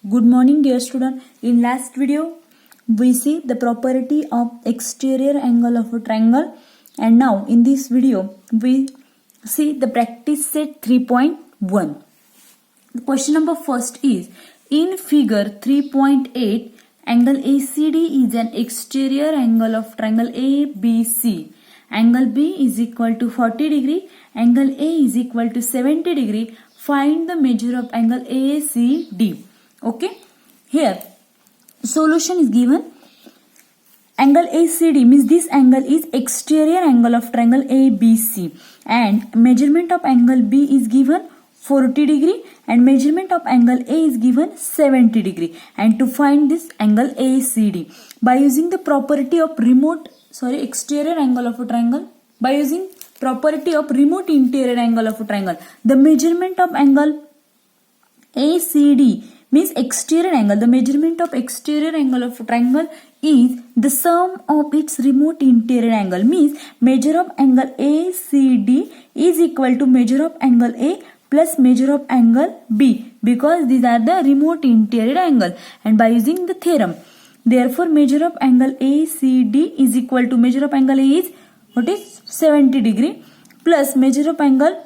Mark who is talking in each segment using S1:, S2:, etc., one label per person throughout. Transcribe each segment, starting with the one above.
S1: Good morning dear student. In last video we see the property of exterior angle of a triangle, and now in this video we see the practice set 3.1. The question number first is, in figure 3.8 angle ACD is an exterior angle of triangle ABC. Angle B is equal to 40 degree, angle A is equal to 70 degree. Find the measure of angle ACD. Okay, here solution is given. Angle ACD means this angle is exterior angle of triangle ABC, and measurement of angle B is given 40 degree and measurement of angle A is given 70 degree. And to find this angle ACD by using the property of exterior angle of a triangle, by using property of remote interior angle of a triangle, the measurement of angle ACD means exterior angle. The measurement of exterior angle of a triangle is the sum of its remote interior angle, means measure of angle ACD is equal to measure of angle A plus measure of angle B, because these are the remote interior angle. And by using the theorem, therefore measure of angle ACD is equal to measure of angle A is 70 degree plus measure of angle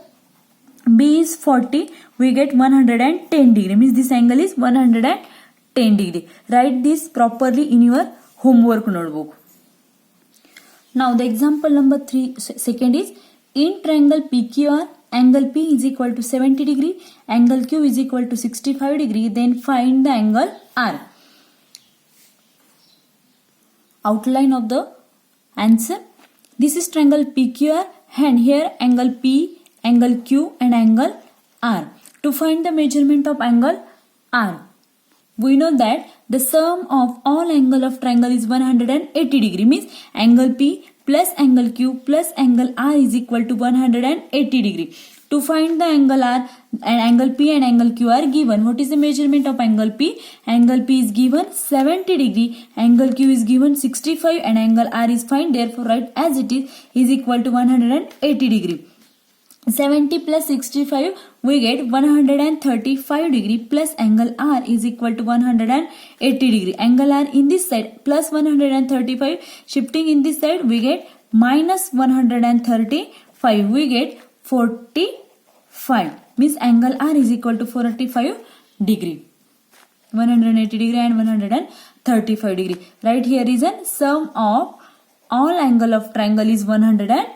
S1: B is 40, we get 110 degree, means this angle is 110 degree. Write this properly in your homework notebook. Now the example number 3 second is, in triangle PQR angle P is equal to 70 degree, angle Q is equal to 65 degree, then find the angle R. Outline of the answer. This is triangle PQR, and here angle P, angle Q and angle R. To find the measurement of angle R, we know that the sum of all angle of triangle is 180 degree, means angle P plus angle Q plus angle R is equal to 180 degree. To find the angle R, and angle P and angle Q are given. What is the measurement of angle P? Angle P is given 70 degree, angle Q is given 65 and angle R is find. Therefore write as it is equal to 180 degree. 70 plus 65 we get 135 degree plus angle R is equal to 180 degree. Angle R in this side plus 135, shifting in this side we get minus 135, we get 45, means angle R is equal to 45 degree. 180 degree and 135 degree. Right here is a sum of all angle of triangle is 180.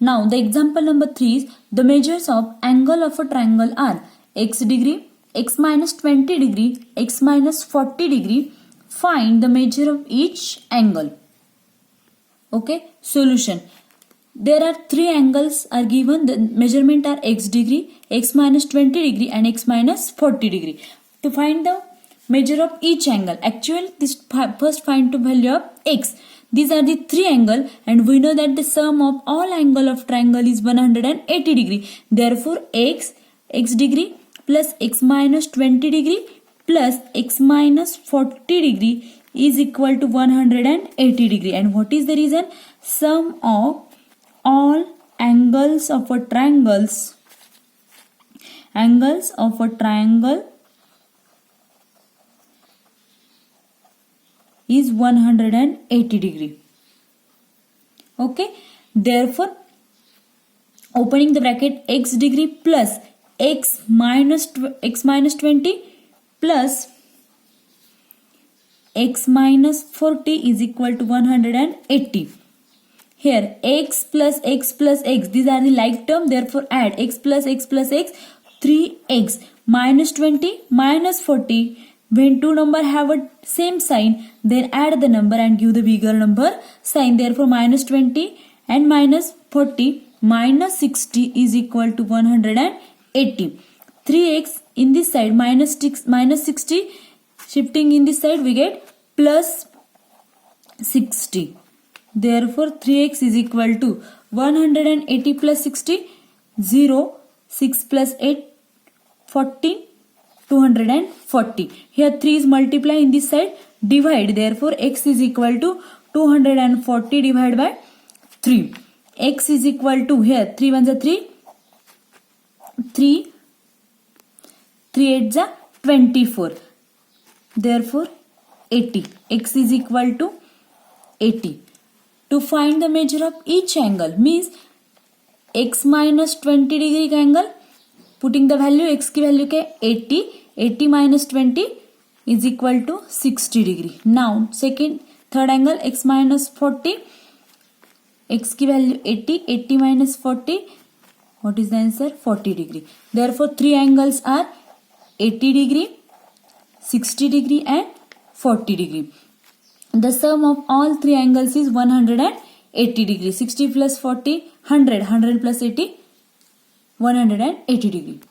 S1: Now the example number 3 is, the measures of angle of a triangle are x degree, x minus 20 degree, x minus 40 degree. Find the measure of each angle. Okay, solution. There are 3 angles are given. The measurement are x degree, x minus 20 degree and x minus 40 degree. To find the measure of each angle, actually this first find the value of x. These are the 3 angle, and we know that the sum of all angle of triangle is 180 degree. Therefore x degree plus x minus 20 degree plus x minus 40 degree is equal to 180 degree. And what is the reason? Sum of all angles of a triangle is 180 degree. Okay, therefore opening the bracket, x degree plus x minus 20 plus x minus 40 is equal to 180. Here x plus x plus x, these are the like term, therefore add x plus x plus x, 3x minus 20 minus 40. When two numbers have a same sign, then add the number and give the bigger number sign. Therefore minus 20 and minus 40 minus 60 is equal to 180. 3x in this side minus 60, shifting in this side we get plus 60. Therefore 3x is equal to 180 plus 60, 0, 6 plus 8, 14, 240. Here 3 is multiply in this side, divide. Therefore x is equal to 240 divided by 3. X is equal to, here 3 ones are 3, 3 8s are 24. Therefore 80. X is equal to 80. To find the measure of each angle means x minus 20 degree का angle, putting the value x की value के 80 minus 20 is equal to 60 degree. Now third angle x minus 40, x की value 80 minus 40, what is the answer? 40 degree. Therefore three angles are 80 degree, 60 degree and 40 degree. The sum of all three angles is 180 degree. 60 plus 40, 100 plus 80, 180 degree.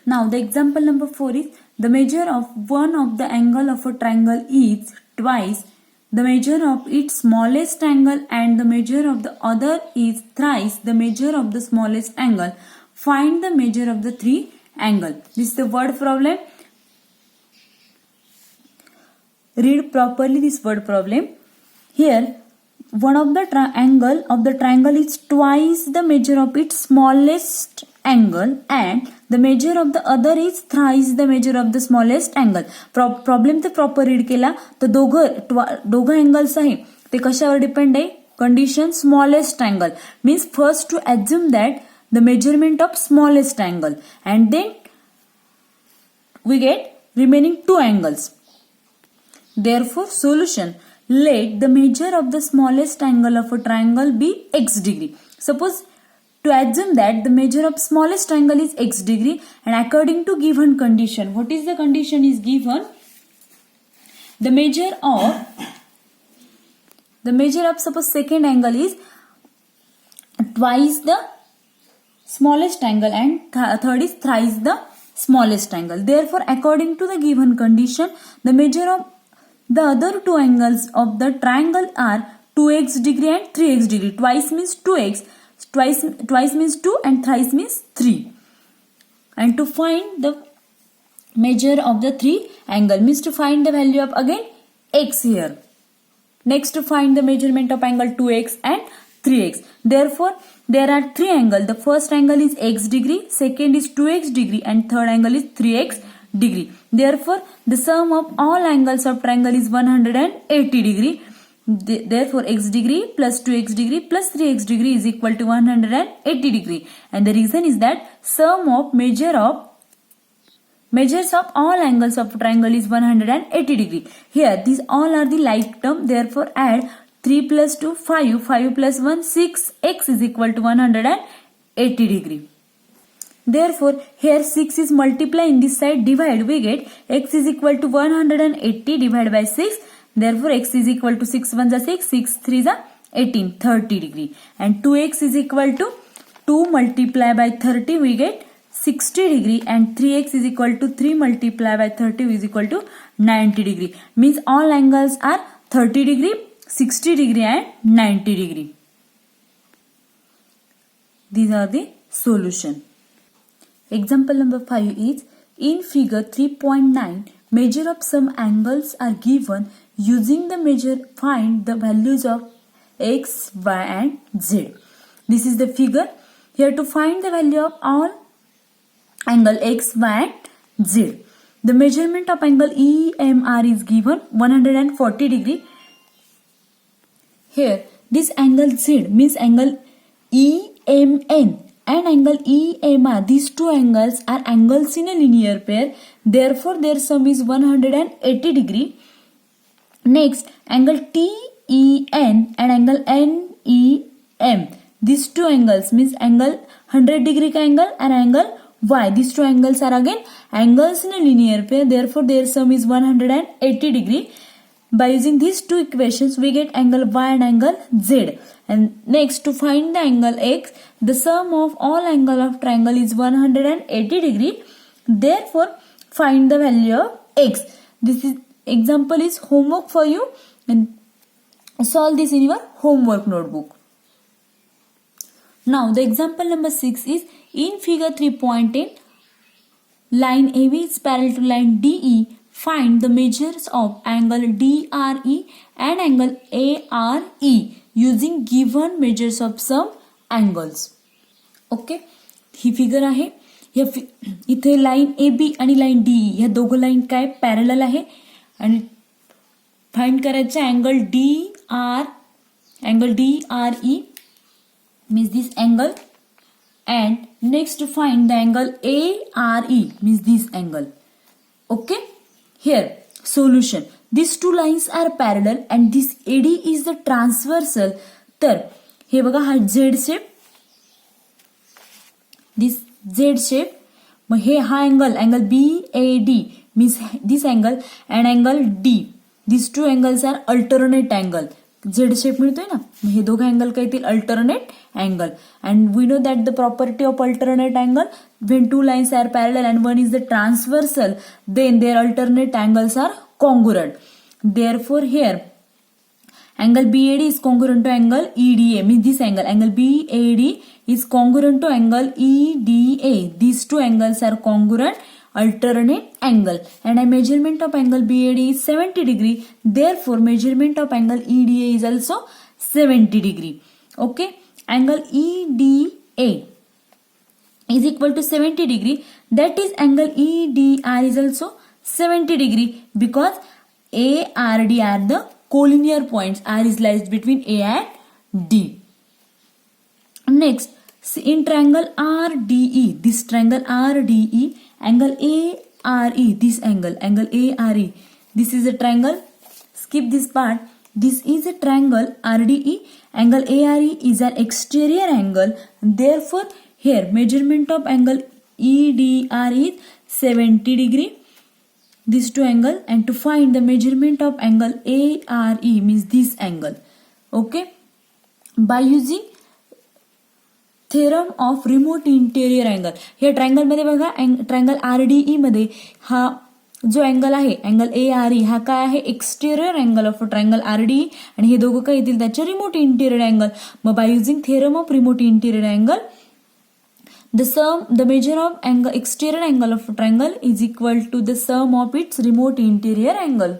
S1: Now the example number 4 is the measure of one of the angle of a triangle is twice the measure of its smallest angle and the measure of the other is thrice the measure of the smallest angle. Find the measure of the three angle. This is the word problem. Read properly this word problem. Here one of the angle of the triangle is twice the measure of its smallest angle and the measure of the other is thrice the measure of the smallest angle. Problem ते proper read केला तर दोघं angles आहे ते कशावर depend आहे? Condition smallest angle means first to assume that the measurement of smallest angle and then we get remaining two angles. Therefore solution, let the measure of the smallest angle of a triangle be x degree. Suppose to assume that the measure of smallest angle is x degree and according to given condition, what is the condition is given? The measure of suppose second angle is twice the smallest angle and third is thrice the smallest angle. Therefore according to the given condition, the measure of the other two angles of the triangle are 2x degree and 3x degree. Twice means 2x, twice means 2 and thrice means 3. And to find the measure of the three angle means to find the value of again x here. Next to find the measurement of angle 2x and 3x. Therefore there are three angles. The first angle is x degree, second is 2x degree and third angle is 3x degree. Therefore the sum of all angles of triangle is 180 degree. Therefore x degree plus 2x degree plus 3x degree is equal to 180 degree. And the reason is that sum of measures of all angles of triangle is 180 degree. Here these all are the like term. Therefore add 3 plus 2 5, 5 plus 1 6, x is equal to 180 degree. Therefore here 6 is multiply in this side, divide, we get x is equal to 180 divided by 6. Therefore x is equal to 6 1 is 6, 6 3 is 18, 30 degree. And 2x is equal to 2 multiply by 30, we get 60 degree. And 3x is equal to 3 multiply by 30 is equal to 90 degree. Means all angles are 30 degree, 60 degree and 90 degree. These are the solution. Example number 5 is in figure 3.9 measure of some angles are given. Using the measure find the values of x, y and z. This is the figure. Here to find the value of all angle x, y and z. The measurement of angle EMR is given 140 degree. Here this angle z means angle EMN and angle EMR. These two angles are angles in a linear pair. Therefore their sum is 180 degree. Next angle TEN and angle NEM. These two angles means angle 100 degree ka angle and angle Y. These two angles are again angles in a linear pair. Therefore their sum is 180 degree. By using these two equations we get angle Y and angle Z. And next to find the angle X, the sum of all angle of triangle is 180 degree. Therefore find the value of X. This is example is homework for you and solve this in your homework notebook. Now the example number 6 is in figure 3.10 line AB is parallel to line DE. Find the measures of angle DRE and angle ARE using given measures of some angles. Okay, he figure आहे. इथे line A B आणि line D ह्या दोघं line काय parallel आहे आणि find करायचं angle D R E means this angle, and next to find the angle ARE means this angle. Okay, here solution. These two lines are parallel and this AD is the transversal. तर हे बघा हा Z shape, this Z shape. मग हे हा angle BAD means this angle and angle D. These two angles are alternate angle. Z shape मिळतोय ना, हे दोघं angle काय येतील alternate angle. And we know that the property of alternate angle when two lines are parallel and one is the transversal then there alternate angles are congruent. Therefore here angle BAD is congruent to angle EDA means this angle BAD is congruent to angle EDA. These two angles are congruent alternate angle and a measurement of angle BAD is 70 degree. Therefore measurement of angle EDA is also 70 degree. Okay, angle EDA is equal to 70 degree. That is angle EDR is also 70 degree because ARD are the collinear points. R is lies between A and D. Next, in triangle RDE, this triangle RDE, angle ARE, this angle ARE, this is a triangle. Skip this part. This is a triangle RDE. Angle ARE is an exterior angle. Therefore, here measurement of angle EDR is 70 degree. These two angle, and to find the measurement of angle ARE means this angle. Okay, by using theorem of remote interior angle. या triangle मध्ये बघा triangle RDE मध्ये हा जो angle आहे angle ARE हा काय आहे exterior angle of triangle RDE आणि हे दोघं काय येतील त्याचे remote interior angle. Mug by using theorem of remote interior angle the measure of angle exterior angle of a triangle is equal to the sum of its remote interior angle.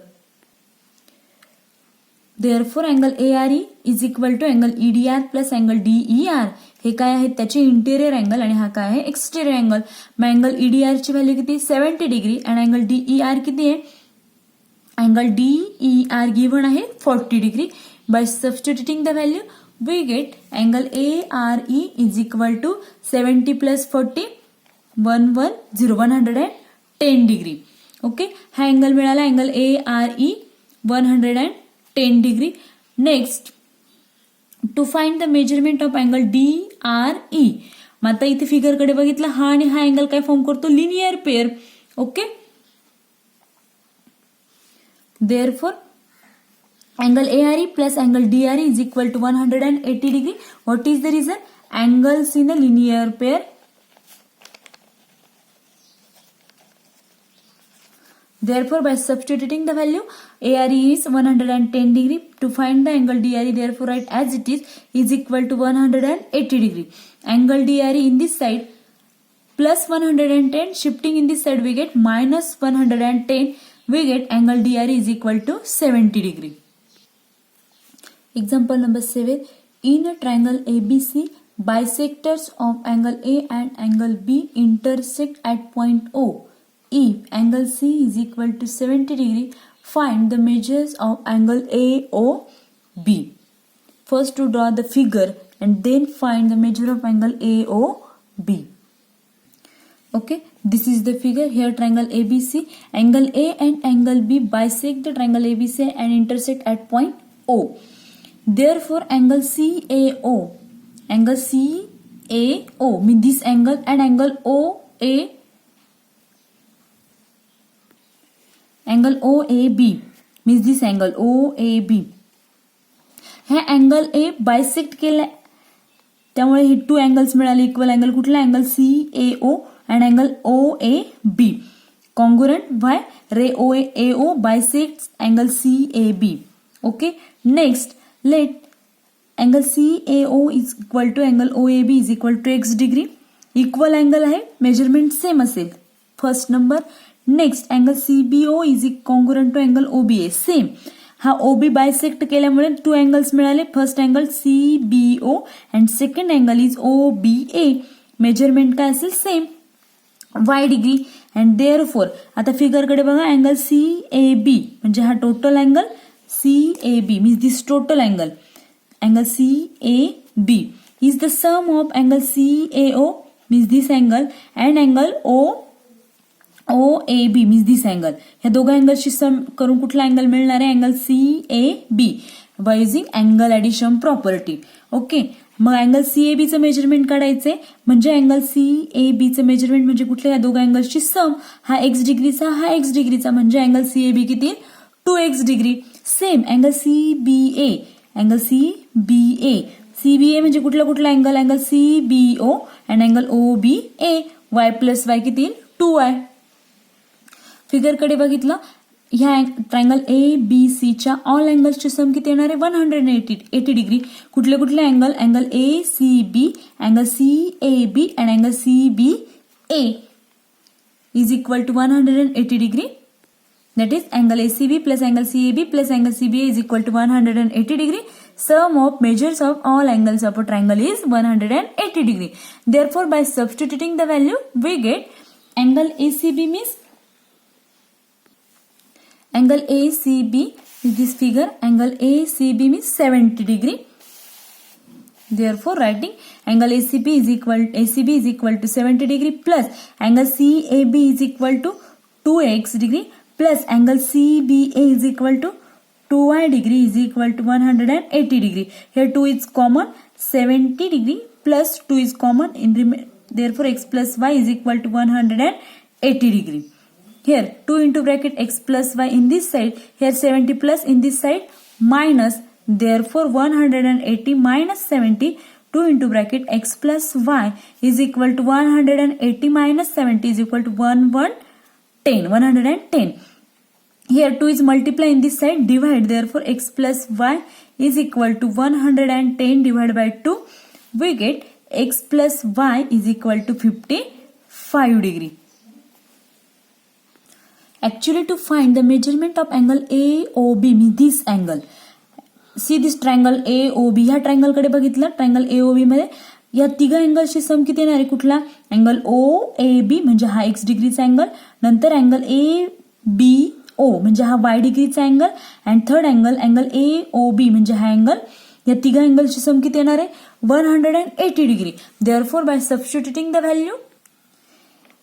S1: Therefore angle ARE is equal to angle EDR plus angle DER. हे काय आहे त्याचे interior angle आणि हा काय आहे exterior angle. मग angle EDR ची value किती 70 degree आणि अँगल DER किती आहे अँगल DER गिव्हन आहे 40 degree. By substituting the value we get angle ARE is equal to 70 plus 40 110 degree. Okay, हा अँगल मिळाला angle ARE 110 degree. Next to find the measurement of angle DRE. मग आता इथे figure कडे बघितलं हा आणि हा अँगल काय फॉर्म करतो linear pair. Okay, therefore angle ARE plus angle DRE is equal to 180 degree. What is the reason? Angles in a linear pair. Therefore, by substituting the value, ARE is 110 degree. To find the angle DRE, therefore write as it is equal to 180 degree. Angle DRE in this side plus 110, shifting in this side we get minus 110. We get angle DRE is equal to 70 degree. Example number 7. In a triangle ABC, bisectors of angle A and angle B intersect at point O. If angle C is equal to 70 degree, find the measures of angle AOB. First to draw the figure and then find the measure of angle AOB. Okay, this is the figure. Here triangle ABC, angle A and angle B bisect the triangle ABC and intersect at point O. Therefore angle CAO means this angle and angle OAB means this angle OAB. हे angle A bisect केला त्यामुळे हे two angles मिळाले equal angle. कुठला angle CAO and angle OAB congruent. Why? Ray AO bisects angle CAB. Okay, next let angle CAO is equal to angle OAB is equal to x degree. Equal angle आहे measurement same असेल first number. Next angle CBO is congruent to angle OBA same. हा OB bisect केल्यामुळे two angles मिळाले. First angle CBO and second angle is OBA. Measurement काय असेल same. y degree and therefore आता फिगरकडे बघा angle CAB म्हणजे हा total angle CAB means this total angle CAB is the sum of angle CAO means this angle and angle OAB means this angle. ह्या दोघा अँगलची सम करून कुठला अँगल मिळणार आहे angle CAB by using angle addition property. Okay mug angle CAB चं measurement काढायचंय म्हणजे angle CAB चं measurement म्हणजे कुठल्या या दोघा अँगलची सम हा x डिग्रीचा हा x डिग्रीचा म्हणजे अँगल CAB किती 2x degree. Same angle CBA CBA म्हणजे कुठला angle CBO and angle OBA y plus y किती 2y. फिगरकडे बघितलं ह्या ट्रायंगल ABC च्या ऑल अँगल्सची सम किती येणार आहे 180 डिग्री. कुठले angle ACB angle CAB and angle CBA is equal to 180 degree. That is angle ACB plus angle CAB plus angle CBA is equal to 180 degree. Sum of measures of all angles of a triangle is 180 degree. Therefore, by substituting the value, we get angle ACB means angle ACB is this figure. Angle ACB means 70 degree. Therefore, writing angle ACB is equal to 70 degree plus angle CAB is equal to 2x degree. Plus angle CBA is equal to 2y degree is equal to 180 degree. Here 2 is common 70 degree plus 2 is common therefore x plus y is equal to 180 degree. Here 2 into bracket x plus y in this side here 70 plus in this side minus therefore 180 minus 70 2 into bracket x plus y is equal to 180 minus 70 is equal to 110. Here 2 is multiply in this side divide therefore x plus y is equal to 110 divided by 2 we get x plus y is equal to 55 degree. Actually to find the measurement of angle AOB means this angle. See this triangle AOB ह्या triangle कडे बघितलं triangle AOB मध्ये या तिघा अँगलची सम किती येणार आहे कुठला अँगल OAB म्हणजे हा x डिग्रीचा अँगल नंतर अँगल ABO म्हणजे हा y डिग्रीचा angle and third angle AOB म्हणजे हा अँगल या तिघा अँगलची सम किती येणार आहे 180 degree. Therefore by substituting the value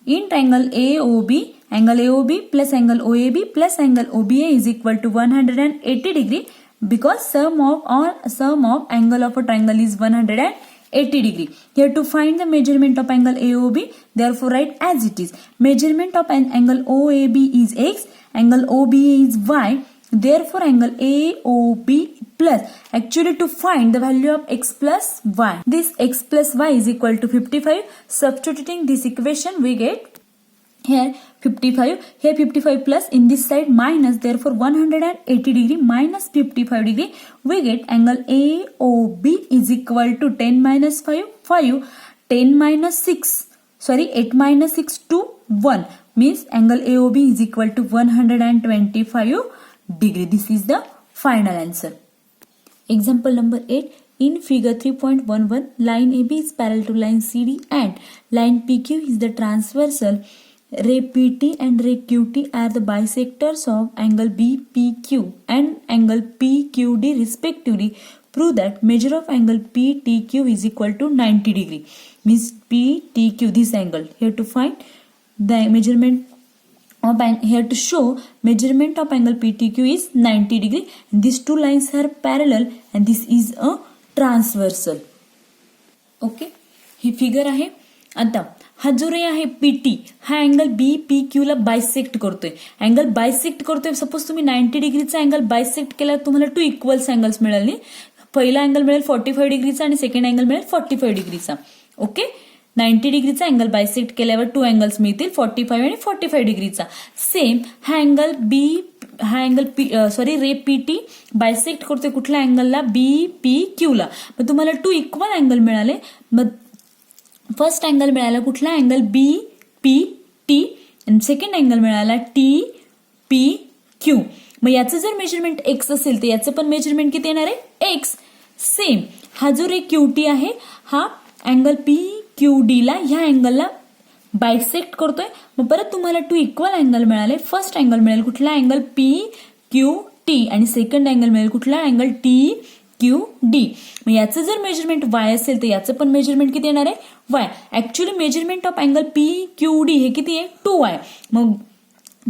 S1: in triangle AOB angle AOB plus angle OAB plus angle OBA is equal to 180 degree because sum of angle of a triangle is 180 degree. Here to find the measurement of angle AOB therefore write as it is. Measurement of an angle OAB is x, angle OBA is y. Therefore angle AOB plus actually to find the value of x plus y. This x plus y is equal to 55. Substituting this equation we get here 55 here 55 plus in this side minus therefore 180 degree minus 55 degree we get angle AOB is equal to 10 minus 5 10 minus 6 sorry 8 minus 6 to 1 means angle AOB is equal to 125 degree. This is the final answer. Example number 8. In figure 3.11 line AB is parallel to line CD and line PQ is the transversal. Ray PT and ray QT are the bisectors of angle BPQ and angle PQD respectively. Prove that measure of angle PTQ is equal to 90 degree. Means PTQ this angle. Here to find the measurement of here to show measurement of angle PTQ is 90 degree. And these two lines are parallel and this is a transversal. Okay. He figure आहे. आता हा जो रे आहे PT हा angle BPQ ला bisect करतोय. Angle bisect करतोय suppose तुम्ही 90 डिग्रीचा अँगल बायसेक्ट केला तुम्हाला टू इक्वल्स अँगल्स मिळाले. पहिला अँगल मिळेल 45 डिग्रीचा आणि सेकंड अँगल मिळेल 45 डिग्रीचा. ओके 90 डिग्रीचा अँगल बायसेक्ट केल्यावर टू अँगल्स मिळतील 45 आणि 45 डिग्रीचा. सेम हा अँगल रे PT बायसेक्ट करतोय कुठल्या अँगलला BPQ ला. मग तुम्हाला टू इक्वल अँगल मिळाले. मग फर्स्ट अँगल मिळाला कुठला अँगल BPT आणि सेकंड अँगल मिळाला TPQ. मग याचं जर मेजरमेंट x असेल तर याचं पण मेजरमेंट किती येणार आहे x. सेम हा जो रे QT आहे हा अँगल PQD ला ह्या अँगलला बायसेक्ट करतोय. मग परत तुम्हाला 2 इक्वल अँगल मिळाले. फर्स्ट अँगल मिळेल कुठला, अँगल PQT आणि सेकंड अँगल मिळेल कुठला, अँगल TQD. मग याचं जर मेजरमेंट y असेल तर याचं पण मेजरमेंट किती येणार आहे, y. Actually measurement of angle PQD हे किती आहे, 2y. मग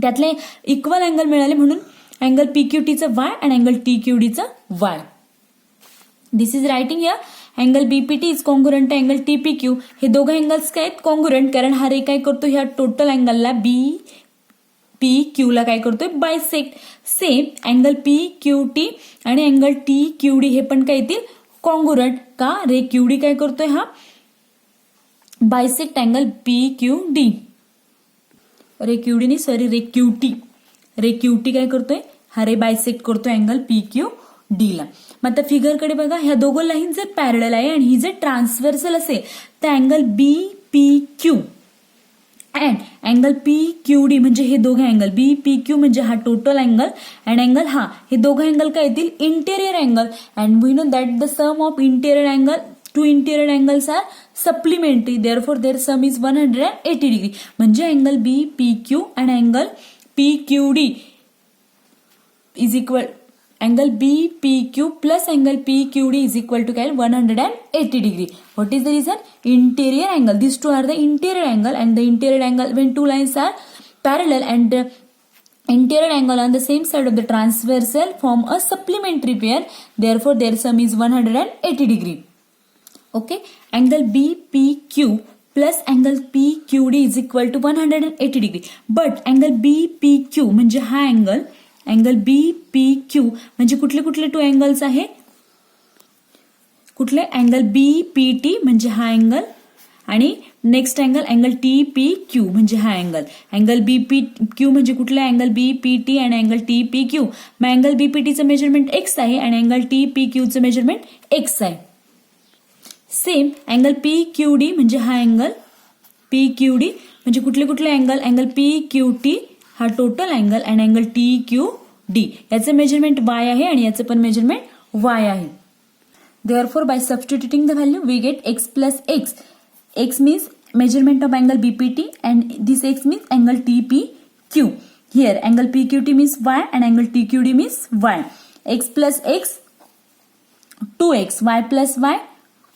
S1: त्यातले इक्वल अँगल मिळाले म्हणून अँगल PQTचं y आणि अँगल TQDचं y. This is writing here. Angle BPT is congruent to angle TPQ. हे दोघं अँगल्स काय आहेत, कॉन्ग्रुएंट, कारण हा रे काय करतो, ह्या टोटल अँगलला BPQ ला काय करतोय, बायसेक्ट. सेम अँगल PQT आणि अँगल TQD हे पण काय येतील, कॉन्ग्रुएंट. का, रे QD काय करतोय, हा बायसेक्ट अँगल PQD. रे QD नाही, सॉरी, रे QT. रे QT काय करतोय, हा रे बायसेक्ट करतोय अँगल PQD ला. मग आता फिगरकडे बघा, ह्या दोघं लाईन जर पॅरलल आहे आणि ही जर ट्रान्सव्हर्सल असेल तर angle BPQ and angle PQD म्हणजे हे दोघे अँगल, BPQ म्हणजे हा टोटल अँगल अँड अँगल हा, हे दोघं अँगल काय येतील, interior angle. And we know that the sum of interior angle, two interior angles are supplementary, therefore their sum is 180 degree. म्हणजे angle BPQ and angle PQD is equal, angle BPQ plus angle PQD is equal to 180 degree. What is the reason? Interior angle. These two are the interior angle, and the interior angle, when two lines are parallel and interior angle on the same side of the transversal form a supplementary pair. Therefore, their sum is 180 degree. Okay. Angle BPQ plus angle PQD is equal to 180 degree. But angle BPQ म्हणजे हा angle BPQ म्हणजे कुठले कुठले two angles आहे, कुठले, angle BPT म्हणजे हा angle आणि नेक्स्ट अँगल TPQ म्हणजे हा अँगल BPQ म्हणजे कुठले, अँगल BPT आणि अँगल TPQ. मग अँगल BPTचं मेजरमेंट x आहे आणि अँगल TPQचं मेजरमेंट x आहे. सेम अँगल PQD म्हणजे हा अँगल PQD म्हणजे कुठले कुठले अँगल PQT हा टोटल अँगल आणि अँगल TQD याचं मेजरमेंट y आहे आणि याचं पण मेजरमेंट y आहे. Therefore, by substituting the value, we get x plus x. X means measurement of angle BPT and this x means angle TPQ. Here, angle PQT means y and angle TQD means y. X plus x, 2x, y plus y,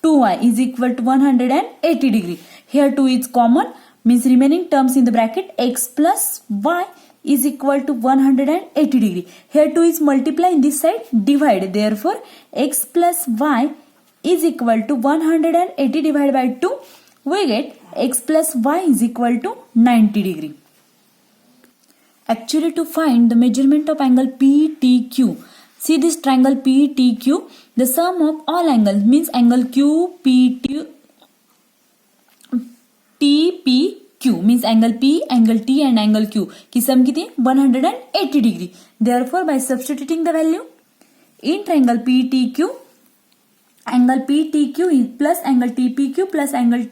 S1: 2y is equal to 180 degree. Here 2 is common, means remaining terms in the bracket x plus y is equal to 180 degree. Here 2 is multiply, in this side divide. Therefore, x plus y is equal to 180 divided by 2. We get x plus y is equal to 90 degree. Actually, to find the measurement of angle PTQ, see this triangle PTQ, the sum of all angles means angle QPT, TPQ means angle P, angle T and angle Q की सम किती 180 degree. Therefore, by substituting the value in triangle PTQ, angle PTQ is plus angle TPQ plus angle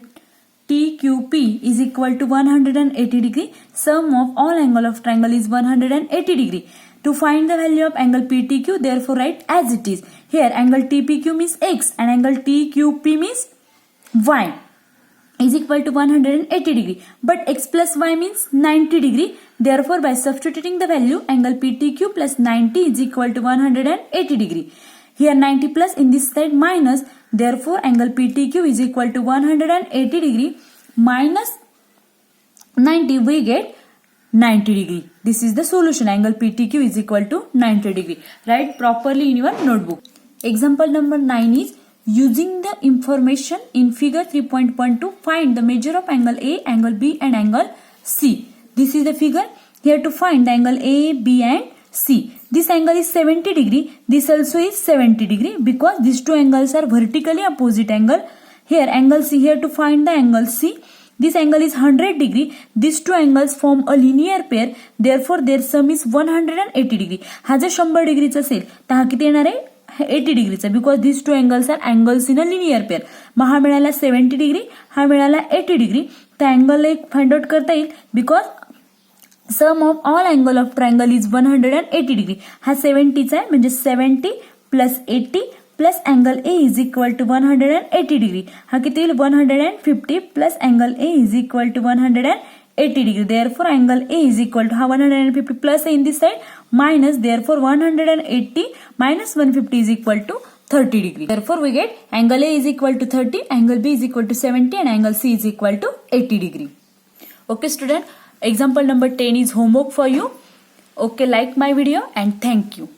S1: TQP is equal to 180 degree. Sum of all angle of triangle is 180 degree. To find the value of angle PTQ, therefore write as it is. Here angle TPQ means x and angle TQP means y is equal to 180 degree, but x plus y means 90 degree. Therefore, by substituting the value, angle PTQ plus 90 is equal to 180 degree. Here 90 plus, in this side minus. Therefore, angle PTQ is equal to 180 degree minus 90. We get 90 degree. This is the solution. Angle PTQ is equal to 90 degree. Write properly in your notebook. Example number 9 is using the information in figure 3.1 to find the measure of angle A, angle B and angle C. This is the figure. Here to find the angle A, B and C. This angle is 70 degree. This also is 70 degree because these two angles are vertically opposite angle. Here angle C, here to find the angle C. This angle is 100 degree. These two angles form a linear pair. Therefore, their sum is 180 degree. हा जर 100 डिग्रीचा असेल तर हा किती येणार आहे 80 डिग्रीचा, because this two angles are angles in a linear pair. मग हा मिळाला 70 डिग्री, हा मिळाला 80 डिग्री. तर अँगल एक फाइंड आउट करता येईल because sum of all angle of triangle is 180 degree. हा 70चा आहे म्हणजे 70 plus 80 plus angle A is equal to 180 degree. हा किती येईल 150 plus angle A is equal to 180 degree. Therefore angle A is equal to हा 150 plus in this side minus, therefore 180 minus 150 is equal to 30 degree. Therefore we get angle A is equal to 30, angle B is equal to 70 and angle C is equal to 80 degree. Okay student, example number 10 is homework for you. Okay, like my video and thank you.